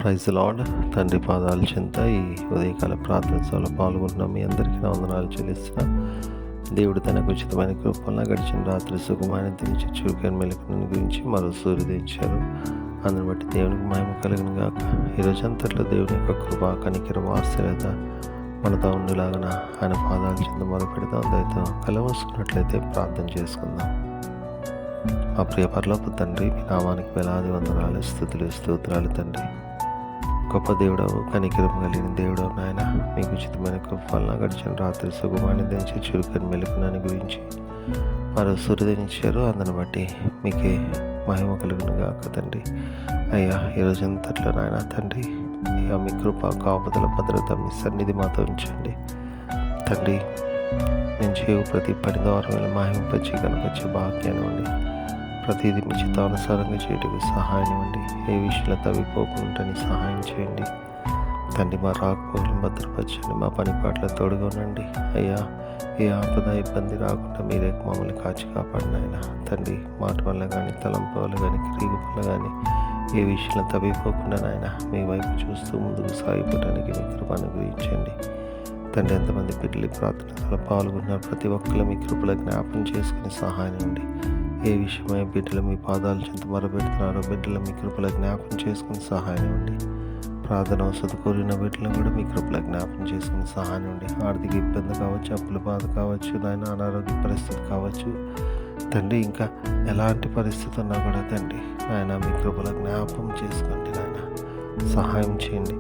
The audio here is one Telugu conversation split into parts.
Praise lord. తండ్రి పాదాల చెంత ఈ ఉదయకాల ప్రార్థన సభలో పాల్గొంటున్న మీ అందరికీ నా వందనాలు చెల్లిస్తున్నా. దేవుడు తనకు ఉచితమైన కృపల గడిచిన రాత్రి సుఖమైన తెరిచి చురుకైన మెలకుని గురించి మరో సూర్యుదించారు. అందుని బట్టి దేవునికి మహిమ కలిగిన గాక. ఈరోజంతట్లో దేవుని యొక్క కృప కనికరం ఆశ్చర్యత మనతో ఉండేలాగా ఆయన పాదాల చెంత మొరపెడతాం. దయతో కలవసుకున్నట్లయితే ప్రార్థన చేసుకుందాం. మా ప్రియ పరలోక తండ్రి, మీ నామానికి వేలాది వందనాలు, స్తుతులు, స్తోత్రాలు తండ్రి. గొప్ప దేవుడవు, కనికరం కలిగిన దేవుడవు నాయన, మీకు ఉచితమైన కృపలన గడిచిన రాత్రి సుఖమాన్ని దించి చురుకని మెలుకునని గురించి మరో సూర్యుదించారు. అందుని బట్టి మీకే మహిమ కలిగిన గాక తండ్రి. అయ్యా, ఈరోజంతట్లో నాయన తండ్రి, అయ్యా మీ కృప కాపుదల భద్రత మీ సన్నిధి మాతో ఉంచండి తండ్రి. నేను చేయు ప్రతి పని ద్వారా మహిమపరిచి కనపరిచే భాగ్యాన్ని ఉండి ప్రతిదీ మీ చిత్తానుసారంగా చేయటకు సహాయం ఇవ్వండి. ఏ విషయంలో తవ్విపోకుండా సహాయం చేయండి తండ్రి. మా రాకపోకలను భద్రపరచండి, మా పని పాటల తోడుగా ఉండండి అయ్యా. ఏ ఆపద ఇబ్బంది రాకుండా మీరే మమ్మల్ని కాచి కాపాడిన ఆయన తండ్రి. మాట వల్ల కానీ తలంపు వల్ల కానీ క్రీగు వల్ల కానీ ఏ విషయంలో తవ్విపోకుండా నాయన మీ వైపు చూస్తూ ముందుకు సాగిపోవడానికి మీ కృప అనుగ్రహించండి తండ్రి. ఎంతమంది బిడ్డలు ప్రార్థనలో పాల్గొన్నారు, ప్రతి ఒక్కరు మీ కృపల జ్ఞాపకం చేసుకుని సహాయం ఉండి ఏ విషయమై బిడ్డలు మీ పాదాల చెంత మొరపెడుతున్నారో బిడ్డలు మీ కృపల జ్ఞాపకం చేసుకుని సహాయం ఉండి ప్రార్థన అవసరం కోరిన బిడ్డలను కూడా మీ కృపల జ్ఞాపకం చేసుకుని సహాయం ఉండి ఆర్థిక ఇబ్బంది కావచ్చు, అప్పుల బాధ కావచ్చు, నాయన అనారోగ్య పరిస్థితి కావచ్చు తండ్రి, ఇంకా ఎలాంటి పరిస్థితి ఉన్నా కూడా తండ్రి నాయన మీ కృపల జ్ఞాపకం చేసుకోండి నాయన. సహాయం చేయండి.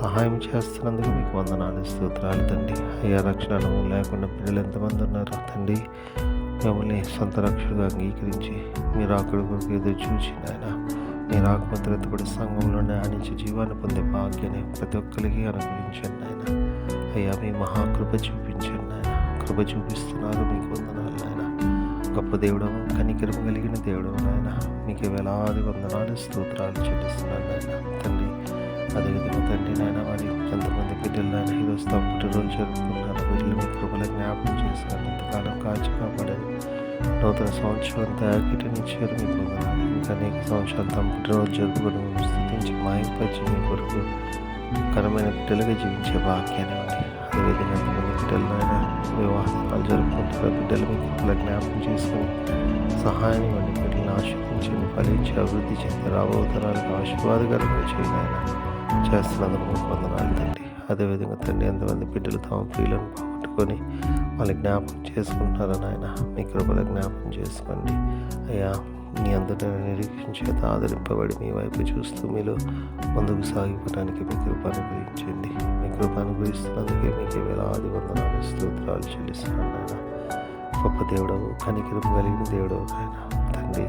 సహాయం చేస్తున్నందుకు మీకు వందనాలు, స్తోత్రాలు తండ్రి. అయ్యా, రక్షణ అనుభవం లేకుండా పిల్లలు ఎంతమంది ఉన్నారు తండ్రి, మిమ్మల్ని సొంత రక్షకుగా అంగీకరించి మీరు అక్కడ కొరకు ఎదురు చూసి నాయన మీరు ఆత్మద్రతపడి సంఘంలో ఆనించి జీవాన్ని పొందే భాగ్యాన్ని ప్రతి ఒక్కరికి అనుగ్రహించండి ఆయన. అయ్యా, మీ మహాకృప చూపించండి నాయన. కృప చూపిస్తున్నారు, మీకు వందనాలు నాయన. గొప్ప దేవుడము, కనికరం కలిగిన దేవుడము నాయన, మీకు వేలాది వందనాలు, స్తోత్రాలు చెల్లిస్తున్నాను నాయన తండ్రి. అదేవిధంగా తండ్రి నాయన, మరి ఎంతమంది బిడ్డలు నాయన ఈరోజు తమ పుట్టినరోజు జరుపుకున్నారు. బిడ్డలు మీ కృపల జ్ఞాపకం చేసుకుని ఎంతకాలం కాచి కాపాడారు. నూతన సంవత్సరం తయారీనిచ్చారు, మీకు వందనాలు. ఇంకా అనేక సంవత్సరాలు తమ పుట్టినరోజు జరుపుకుని స్థుతించి మాయపరిచి మీ కొరకు కరమైన బిడ్డలుగా జీవించే భాగ్యాన్ని ఉంది. అదేవిధంగా ఎంతమంది బిడ్డలు నాయన వివాహాలు జరుపుకుంటారు. బిడ్డలు మీ కృపల జ్ఞాపకం చేసుకుని సహాయం ఇవ్వండి. బిడ్డలను ఆశీర్వదించండి, ఫలించి అభివృద్ధి చెంది రాబోతరాలకు ఆశీర్వాదకరంగా చేయండి ఆయన. చేస్తున్నందుకు మీకు వందనాలు తండ్రి. అదేవిధంగా తండ్రి, ఎంతమంది బిడ్డలు తమ ప్రియులను పోగొట్టుకొని వాళ్ళని జ్ఞాపకం చేసుకుంటున్నారని ఆయన మీ కృపల జ్ఞాపకం చేసుకోండి అయ్యా. మీ అందరినీ నిరీక్షించేత ఆదరింపబడి మీ వైపు చూస్తూ మీలో ముందుకు సాగిపోవడానికి మీ కృప అనుగ్రహించండి. మీ కృప అనుగ్రహిస్తున్నందుకే మీకు వేలాది వందనాలు, స్తోత్రాలు చెల్లిస్తున్నాను ఆయన. గొప్ప దేవుడవు, కనికరం కలిగిన దేవుడవు ఆయన తండ్రి.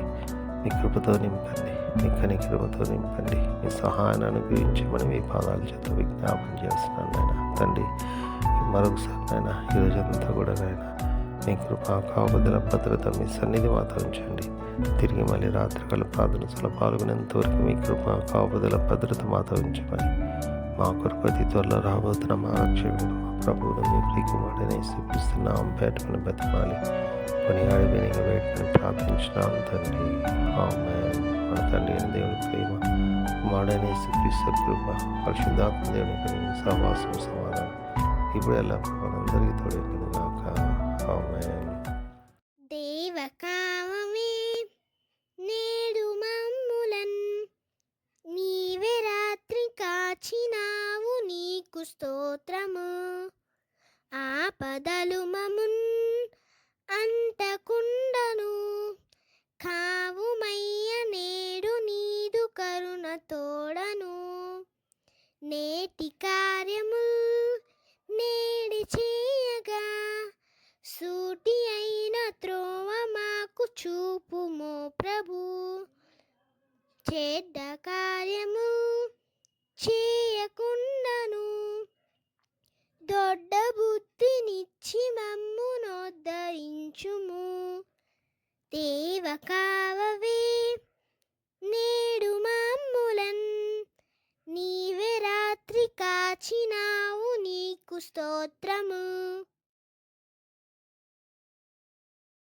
మీ కృపతో నింపండి, మీ కనికరమతో నింపండి. మీ సహాయాన్ని అనుగ్రహించి మనం మీ పాదాల చేత విజ్ఞాపన చేస్తున్నాను నాయన తండ్రి. మరొకసారి నాయన ఈరోజంతా కూడా నాయన మీ కృప కాపుదల భద్రత మీ సన్నిధి మాతో ఉంచండి. తిరిగి మళ్ళీ రాత్రికాల ప్రార్థనలో పాల్గొనేంతవరకు మీ కృప కాపుదల భద్రత మాతో ఉంచమని మా కొరకు అతి త్వరలో రాబోతున్న మా రక్షకుడు మా ప్రభువును మీ ప్రియకుమారుడైన యేసుక్రీస్తునామం పేటను బతిమాలి కొనియాడి వెనుక వేడుకొని ప్రార్థించినాం తండ్రి. ఆమేన్. మన తండ్రి అయిన దేవుని ప్రేమ, కుమారుడైన యేసుక్రీస్తు కృప, పరిశుద్ధాత్మ దేవుని సహవాసం సమాధానం ఇప్పుడు ఎలా మనందరికీ తోడైంది గాక. ఆమేన్. దేవకామమే నేడు మమ్ములన్ నీవే రాత్రి కాచినావు, నీకు స్తోత్రము. ఆపదలు మమున్ అంటకుండను కావుమయ్య, నేడు నీదు కరుణ తోడను. నేటి కార్యము నేడి చేయగా సూటి అయిన త్రోవ మాకు చూపుమో ప్రభు. చెడ్డ కార్యము చేయకుండాను దొడ్డ బుద్ధినిచ్చి మమ్ము నోద్ధరించుము. దేవ కావవే నేడు మమ్ములన్ నీవే రాత్రి కాచినావు, నీకు స్తోత్రము.